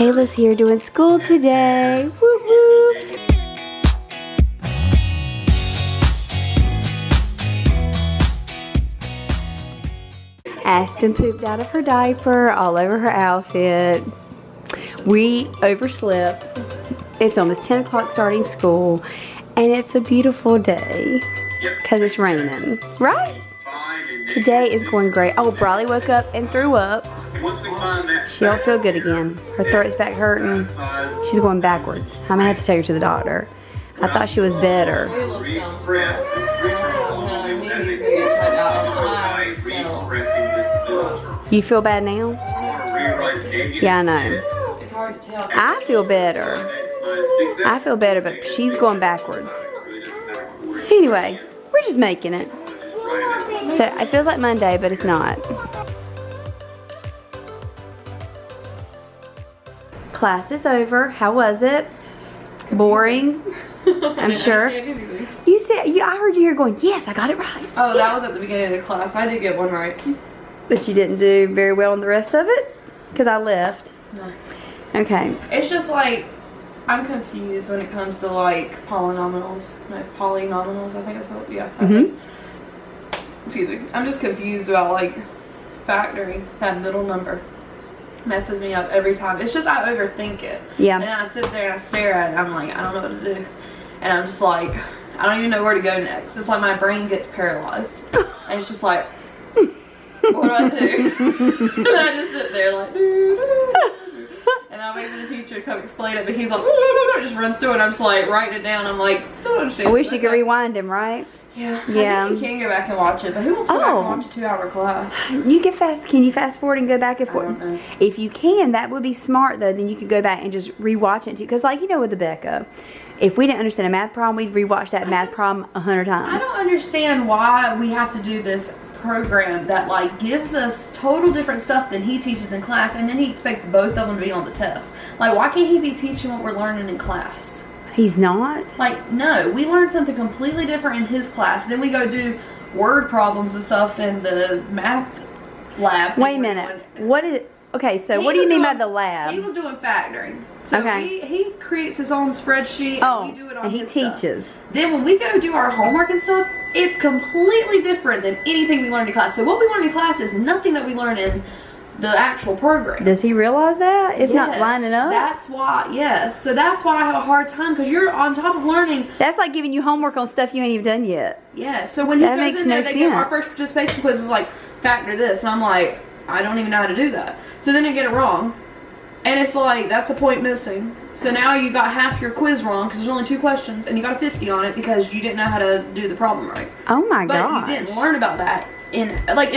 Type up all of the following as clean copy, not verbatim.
Kayla's here doing school today. Woo woo. Aspen pooped out of her diaper all over her outfit. We overslept. It's almost 10 o'clock starting school, and it's a beautiful day because it's raining, right? Today is going great. Oh, Briley woke up and threw up. She don't feel good again. Her throat's back hurting. She's going backwards. I'm gonna have to take her to the doctor. I thought she was better. You feel bad now? Yeah, I know. I feel better. I feel better, but she's going backwards. So anyway, we're just making it. So it feels like Monday, but it's not. Class is over. How was it? Boring? I'm sure. You said, I heard you here going, yes, I got it right. Oh, that was at the beginning of the class. I did get one right. But you didn't do very well in the rest of it? Because I left. No. Okay. It's just like, I'm confused when it comes to like polynomials. No, polynomials, I think it's called. Yeah. Excuse me. I'm just confused about like factoring that middle number. Messes me up every time. It's just I overthink it. Yeah. And then I sit there and I stare at it and I'm like, I don't know what to do. And I'm just like, I don't even know where to go next. It's like my brain gets paralyzed. And it's just like, what do I do? And I just sit there like, and I wait for the teacher to come explain it, but he's like, just runs through it, and I'm just like writing it down. I'm like, still don't understand. I wish you could rewind him, right? Yeah. I think you can go back and watch it, but who wants to go back and watch a 2-hour class? You can Can you fast forward and go back and forth? I don't know. If you can, that would be smart though. Then you could go back and just rewatch it too. Because like, you know, with the Becca, if we didn't understand a math problem, we'd rewatch that math problem 100 times. I don't understand why we have to do this program that like gives us total different stuff than he teaches in class, and then he expects both of them to be on the test. Like, why can't he be teaching what we're learning in class? He's not. Like, no, we learned something completely different in his class. Then we go do word problems and stuff in the math lab. Wait a minute. What is? Okay, so what do you mean by the lab? He was doing factoring. So okay. he creates his own spreadsheet, and we do it on his stuff. And he teaches. Then when we go do our homework and stuff, it's completely different than anything we learned in class. So what we learn in class is nothing that we learn in the actual program. Does he realize that? It's not lining up? That's why, yes. So that's why I have a hard time, because you're on top of learning. That's like giving you homework on stuff you ain't even done yet. Yeah, so when he goes in there, they give our first participation quiz is like, factor this. And I'm like, I don't even know how to do that. So then I get it wrong. And it's like, that's a point missing. So now you got half your quiz wrong because there's only 2 questions, and you got a 50 on it because you didn't know how to do the problem right. Oh my gosh. But you didn't learn about that. In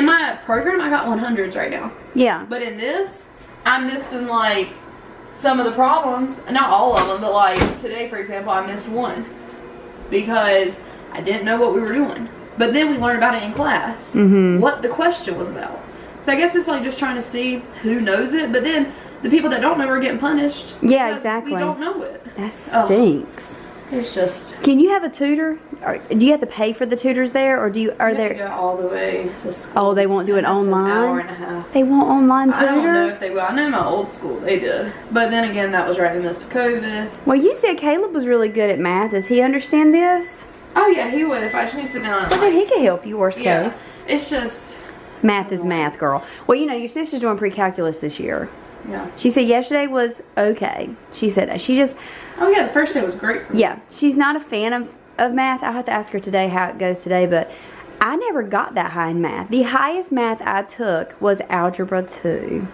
my program, I got 100s right now. Yeah. But in this, I'm missing like some of the problems. Not all of them, but like today, for example, I missed one because I didn't know what we were doing. But then we learned about it in class, what the question was about. So I guess it's like just trying to see who knows it, but then the people that don't know are getting punished. Yeah, exactly. We don't know it. That stinks. It's just. Can you have a tutor? Or do you have to pay for the tutors there, or are there? Go all the way to school. Oh, they won't do it online. An hour and a half. They want online tutor. I don't know if they will. I know my old school they did, but then again, that was right in the midst of COVID. Well, you said Caleb was really good at math. Does he understand this? Oh yeah, he would. If I just need to sit down. Well, then he could help you. Worst case. It's just. Math is math, girl. Well, you know, your sister's doing pre-calculus this year. Yeah. She said yesterday was okay. She said she just. Oh yeah, the first day was great for me. Yeah, she's not a fan of math. I'll have to ask her today how it goes today, but I never got that high in math. The highest math I took was Algebra 2.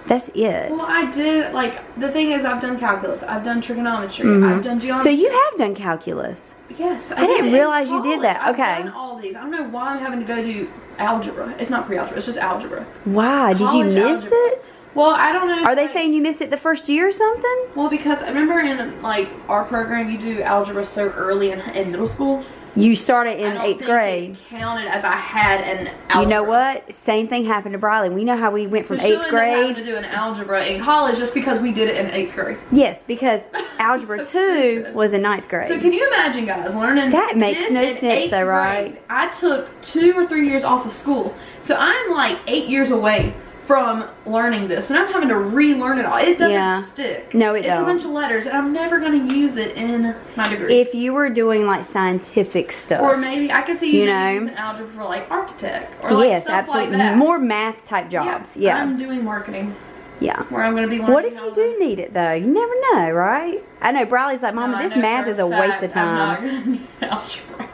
That's it. Well, I did, like, the thing is I've done calculus, I've done trigonometry, I've done geometry. So you have done calculus? Yes. I didn't realize you did that. Okay. I've done all these. I don't know why I'm having to go do algebra. It's not pre-algebra, it's just algebra. Why? Did you miss it? Well, I don't know. Are they saying you missed it the first year or something? Well, because I remember in, like, our program, you do algebra so early in middle school. You started in 8th grade. It counted as I had an algebra. You know what? Same thing happened to Briley. We know how we went from 8th grade. Having to do an algebra in college just because we did it in 8th grade. Yes, because algebra 2 was in 9th grade. So can you imagine, guys, learning that makes no sense, though, right? I took 2 or 3 years off of school, so I'm like 8 years away from learning this, and I'm having to relearn it all. It doesn't stick. No, it It's don't. a bunch of letters, and I'm never going to use it in my degree. If you were doing like scientific stuff, or maybe I could see you using algebra for like architect or like stuff absolutely. like that. More math type jobs. Yeah. I'm doing marketing. Yeah. Where I'm going to be learning. What if you do need it though? You never know, right? I know Briley's like, Mama, this math is a waste of time. I'm not going to need algebra.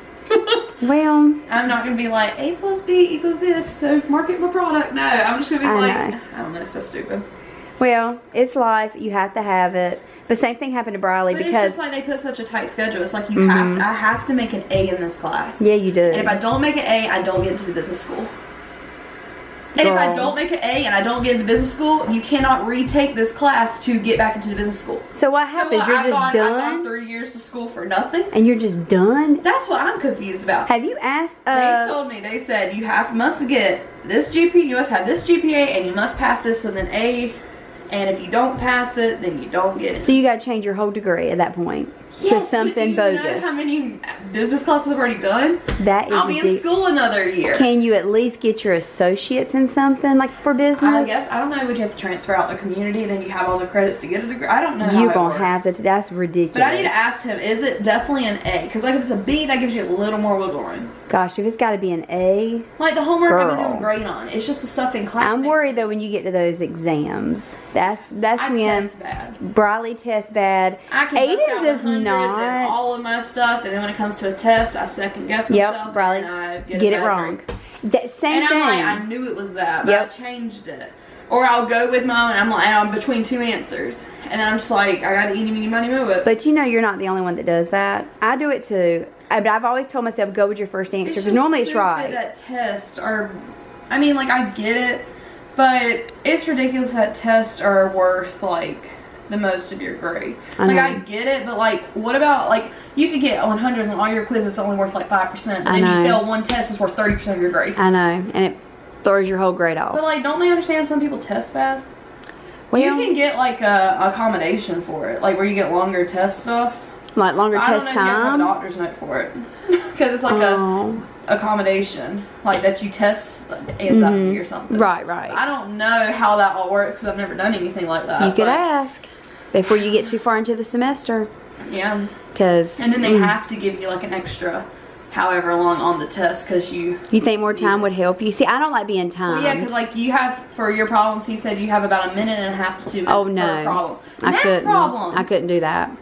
Well, I'm not going to be like A plus B equals this, so market my product. No, I'm just going to be I don't know, it's so stupid. Well, it's life. You have to have it. But same thing happened to Briley because it's just like they put such a tight schedule. It's like you I have to make an A in this class. Yeah, you do. And if I don't make an A, I don't get into the business school. And if I don't make an A and I don't get into business school, you cannot retake this class to get back into the business school. So what happens? You're just done? I've gone 3 years to school for nothing. And you're just done? That's what I'm confused about. Have you asked? They told me, they said you must get this GPA, you must have this GPA, and you must pass this with an A. And if you don't pass it, then you don't get it. So you got to change your whole degree at that point. Yes, to something but do you bogus. know how many business classes I've already done? That is I'll be in school another year. Can you at least get your associates in something like for business? I guess I don't know. Would you have to transfer out the community and then you have all the credits to get a degree? I don't know. You're gonna have to. That's ridiculous. But I need to ask him. Is it definitely an A? Because like if it's a B, that gives you a little more wiggle room. Gosh, if it's got to be an A. Like the homework I've been doing great on. It's just the stuff in class. I'm worried though when you get to those exams. That's when test bad. Briley tests bad. I can Aiden does not. And all of my stuff, and then when it comes to a test, I second guess myself. Yep, Briley, and I get it wrong. That same and thing. I'm like, I knew it was that, but I changed it. Or I'll go with my own, and I'm like, I'm between two answers, and I'm just like, I gotta eeny, meeny, miny, moe it. But you know, you're not the only one that does that. I do it too. But I've always told myself, go with your first answer because normally it's right. That test, or I mean, like I get it, but it's ridiculous that tests are worth like the most of your grade. Like I get it, but like what about like you could get 100s on all your quizzes, it's only worth like 5%, and then you fail one test, it's worth 30% of your grade. I know, and it throws your whole grade off. But like, don't they understand some people test bad? Well, you can get like a accommodation for it, like where you get longer test stuff. Like longer test time? I don't know if you have to have a doctor's note for it. Because it's like a accommodation, like that you test anxiety or something. Right. I don't know how that all works because I've never done anything like that. You could ask before you get too far into the semester. Yeah. And then they have to give you like an extra however long on the test because you think more time would help you. See, I don't like being timed. Well, yeah, because like you have for your problems, he said you have about 1.5 minutes to 2 minutes per problem. I couldn't do that.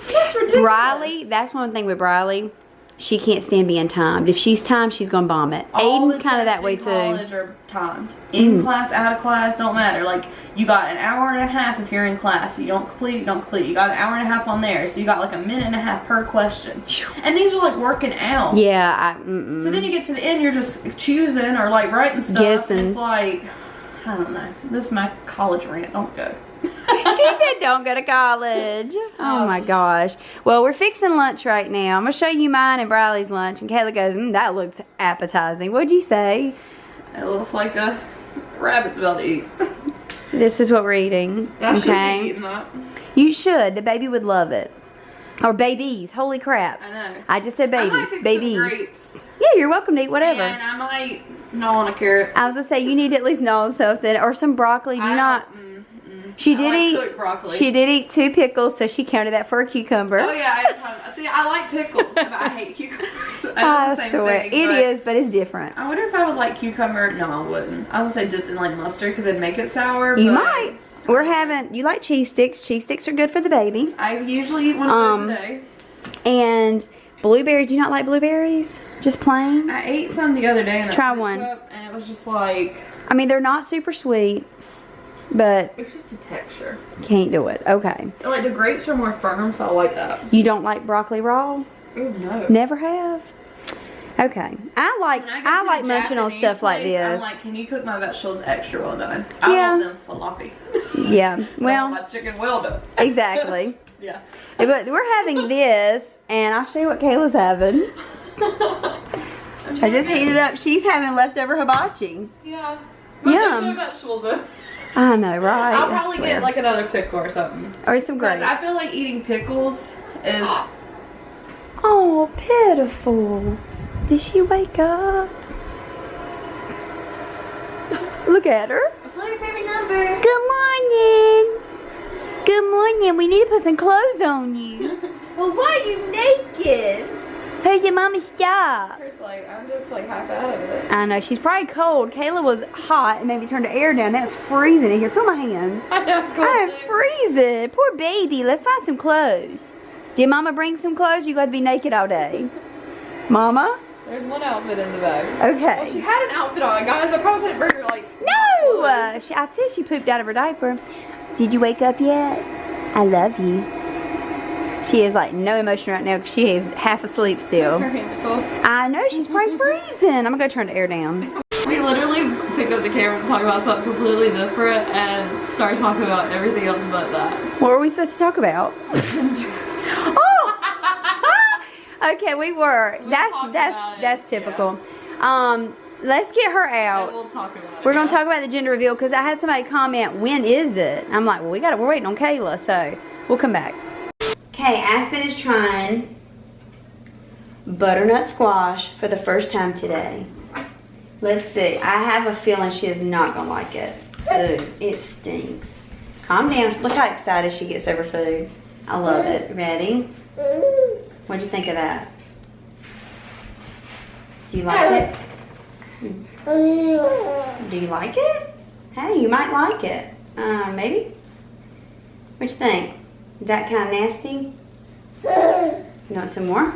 That's ridiculous. Briley, that's one thing with Briley. She can't stand being timed. If she's timed, she's gonna bomb it. Aiden kind of that way too. College are timed. In class, out of class, don't matter. Like you got an hour and a half if you're in class. You don't complete, you don't complete. You got an hour and a half on there, so you got like 1.5 minutes per question. And these are like working out. Yeah. So then you get to the end, you're just choosing or like writing stuff. Guessing. And it's like, I don't know. This is my college rant. Don't go. She said don't go to college. Oh my gosh. Well, we're fixing lunch right now. I'm going to show you mine and Briley's lunch. And Kayla goes, that looks appetizing. What'd you say? It looks like a rabbit's about to eat. This is what we're eating. I should be eating that. You should. The baby would love it. Or babies. Holy crap. I know. I just said baby. I might fix babies. some grapes. Yeah, you're welcome to eat whatever. And I might gnaw on a carrot. I was going to say, you need to at least gnaw on something. Or some broccoli. Do you not... She did eat broccoli. She did eat 2 pickles, so she counted that for a cucumber. Oh yeah, I like pickles, but I hate cucumbers. I swear it is, but it's different. I wonder if I would like cucumber. No, I wouldn't. I was gonna say dipped in like mustard because it'd make it sour. You might. We're having. You like cheese sticks? Cheese sticks are good for the baby. I usually eat one of those a day. And blueberries. Do you not like blueberries? Just plain. I ate some the other day and try one, and it was just like. I mean, they're not super sweet. But it's just a texture. Can't do it. Okay. Like the grapes are more firm, so I like that. You don't like broccoli raw? Oh no. Never have. Okay. I like munching on stuff like this. I'm like, can you cook my vegetables extra well done? I want them floppy. Yeah. Well. My chicken well done. Exactly. Yeah. But we're having this, and I'll show you what Kayla's having. I just heated up. She's having leftover hibachi. Yeah. But there's no vegetables in. I know, right? I'll probably get like another pickle or something. Or some grapes. I feel like eating pickles is... Oh, pitiful. Did she wake up? Look at her. What's your favorite number? Good morning. Good morning. We need to put some clothes on you. Well, why are you naked? Hey, your mommy, stop. It's like, I'm just like half out of it. I know, she's probably cold. Kayla was hot and maybe turned the air down. Now it's freezing in here. Feel my hands. I know, I'm freezing. Poor baby. Let's find some clothes. Did Mama bring some clothes? You got to be naked all day. Mama? There's one outfit in the bag. Okay. Well, she had an outfit on, guys. I probably didn't bring her like. No! I said she pooped out of her diaper. Did you wake up yet? I love you. She has like no emotion right now because she is half asleep still. Her hands are cold. I know, she's probably freezing. I'm gonna go turn the air down. We literally picked up the camera to talk about something completely different and started talking about everything else but that. What were we supposed to talk about? Oh! Okay, we were. That's typical. Yeah. Let's get her out. And we'll talk about it. We're gonna talk about the gender reveal because I had somebody comment, when is it? I'm like, well, we're waiting on Kayla, so we'll come back. Okay, Aspen is trying butternut squash for the first time today. Let's see. I have a feeling she is not gonna like it. Ooh, it stinks. Calm down. Look how excited she gets over food. I love it. Ready? What'd you think of that? Do you like it? Do you like it? Hey, you might like it. Maybe? What you think? Is that kind of nasty? You want some more?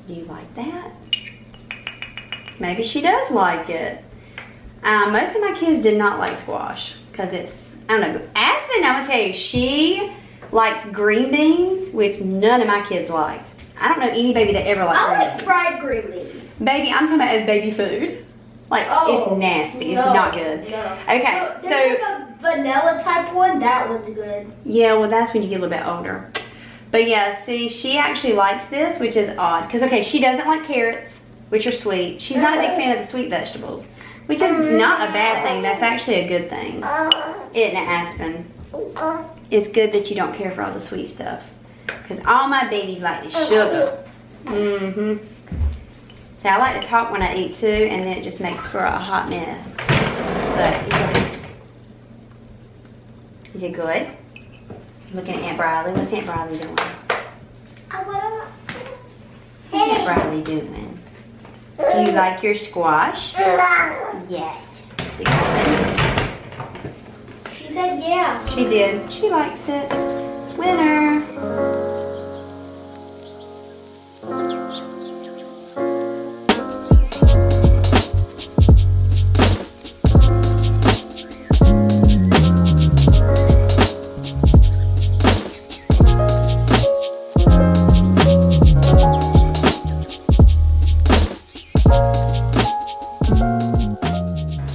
Do you like that? Maybe she does like it. Most of my kids did not like squash because it's, I don't know. Aspen, I'm gonna tell you, she likes green beans, which none of my kids liked. I don't know any baby that ever liked green beans. I like fried green beans. Baby, I'm talking about as baby food. Like, it's nasty. It's not good. No. Okay, There's like a vanilla type one. That one's good. yeah, well, that's when you get a little bit older. But yeah, see, she actually likes this, which is odd. Because, okay, she doesn't like carrots, which are sweet. She's not a big fan of the sweet vegetables, which is not a bad thing. That's actually a good thing. Isn't it, Aspen? It's good that you don't care for all the sweet stuff. Because all my babies like the sugar. Mm-hmm. See, I like to talk when I eat too, and then it just makes for a hot mess. But, yeah. Is it good? Looking at Aunt Briley. What's Aunt Briley doing? What's Aunt Briley doing? Do you like your squash? Yes. Is it good? She said yeah. She did. She likes it. Winner.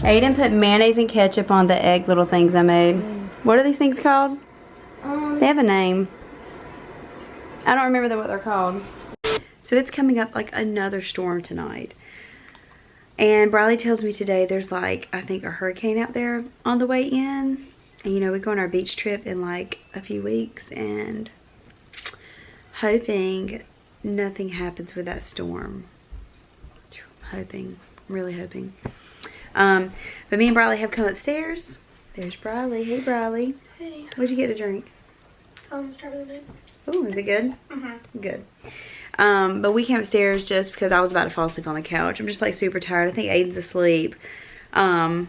Aiden put mayonnaise and ketchup on the egg little things I made. What are these things called? They have a name. I don't remember what they're called. So it's coming up like another storm tonight. And Briley tells me today there's like, I think a hurricane out there on the way in. And you know, we go on our beach trip in like a few weeks and hoping nothing happens with that storm. Hoping, really hoping. But me and Briley have come upstairs. There's Briley. Hey, Briley. Hey. What'd you get to drink? Strawberry lemonade. Oh, is it good? Mm-hmm. Good. But we came upstairs just because I was about to fall asleep on the couch. I'm just like super tired. I think Aiden's asleep. I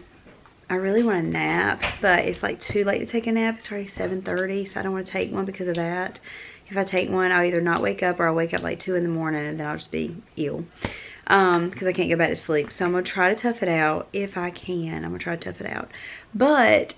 really want a nap, but it's like too late to take a nap. It's already 7:30, so I don't want to take one because of that. If I take one, I'll either not wake up or I'll wake up like 2 in the morning and then I'll just be ill. Because I can't go back to sleep. So I'm going to try to tough it out if I can. I'm going to try to tough it out. But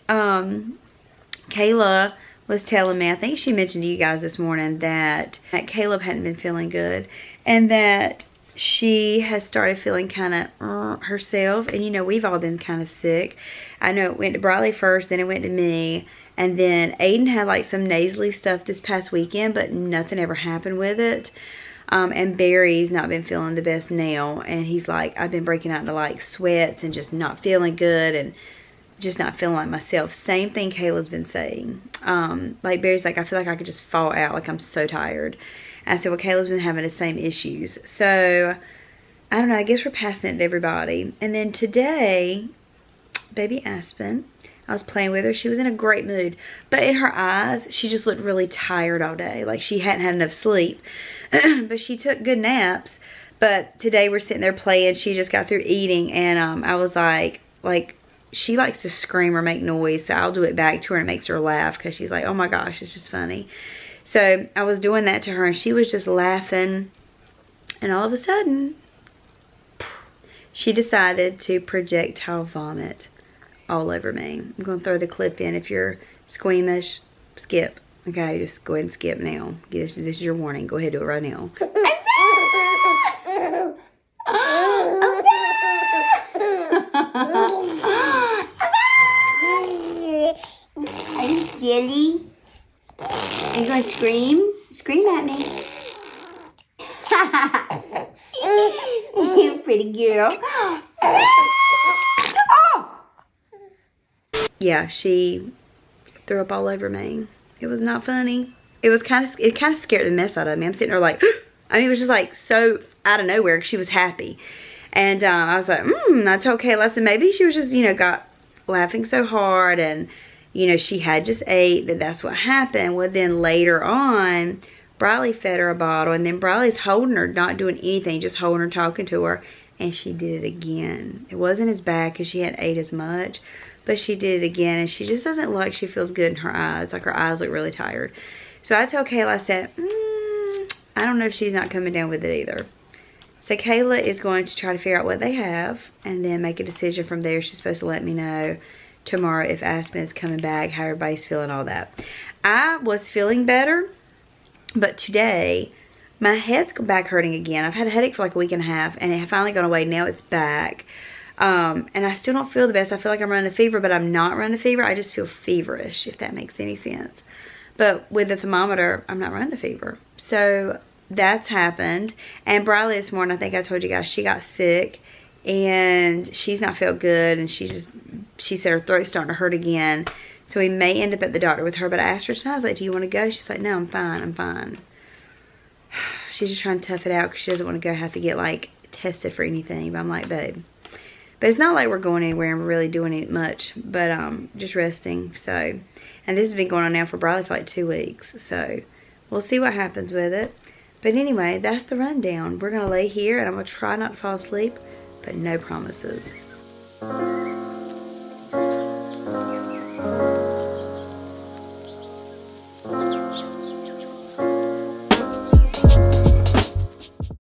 Kayla was telling me, I think she mentioned to you guys this morning that Caleb hadn't been feeling good. And that she has started feeling kind of herself. And you know, we've all been kind of sick. I know it went to Briley first, then it went to me. And then Aiden had like some nasally stuff this past weekend, but nothing ever happened with it. And Barry's not been feeling the best now. And he's like, I've been breaking out into like sweats and just not feeling good and just not feeling like myself. Same thing Kayla's been saying. Like Barry's like, I feel like I could just fall out. Like I'm so tired. And I said, well, Kayla's been having the same issues. So, I don't know. I guess we're passing it to everybody. And then today, baby Aspen. I was playing with her. She was in a great mood. But in her eyes, she just looked really tired all day. Like she hadn't had enough sleep. But she took good naps. But today we're sitting there playing. She just got through eating. And I was like, she likes to scream or make noise. So I'll do it back to her and it makes her laugh. Because she's like, oh my gosh, it's just funny. So I was doing that to her and she was just laughing. And all of a sudden, she decided to projectile vomit all over me. I'm going to throw the clip in. If you're squeamish, skip. Okay, just go ahead and skip now. This is your warning. Go ahead and do it right now. Are you silly? Are you going to scream? Scream at me. You pretty girl. Yeah, she threw up all over me. It was not funny. It kind of scared the mess out of me. I'm sitting there like, I mean, it was just like so out of nowhere. She was happy. And I was like, I told Kayla, I said, maybe she was just, got laughing so hard and, she had just ate, that's what happened. Well, then later on, Briley fed her a bottle and then Briley's holding her, not doing anything, just holding her, talking to her. And she did it again. It wasn't as bad because she hadn't ate as much. But she did it again, and she just doesn't look like she feels good in her eyes. Like her eyes look really tired. So I told Kayla, I said, I don't know if she's not coming down with it either. So Kayla is going to try to figure out what they have and then make a decision from there. She's supposed to let me know tomorrow if Aspen is coming back, how everybody's feeling, all that. I was feeling better, but today my head's back hurting again. I've had a headache for like a week and a half, and it had finally gone away. Now it's back. And I still don't feel the best. I feel like I'm running a fever, but I'm not running a fever. I just feel feverish, if that makes any sense. But with the thermometer, I'm not running a fever. So that's happened. And Briley this morning, I think I told you guys, she got sick. And she's not felt good. And she said her throat's starting to hurt again. So we may end up at the doctor with her. But I asked her tonight, I was like, do you want to go? She's like, no, I'm fine. I'm fine. She's just trying to tough it out because she doesn't want to go have to get, like, tested for anything. But I'm like, babe. But it's not like we're going anywhere and we're really doing it much. But just resting. So, and this has been going on now for Briley for like 2 weeks. So, we'll see what happens with it. But anyway, that's the rundown. We're going to lay here and I'm going to try not to fall asleep. But no promises.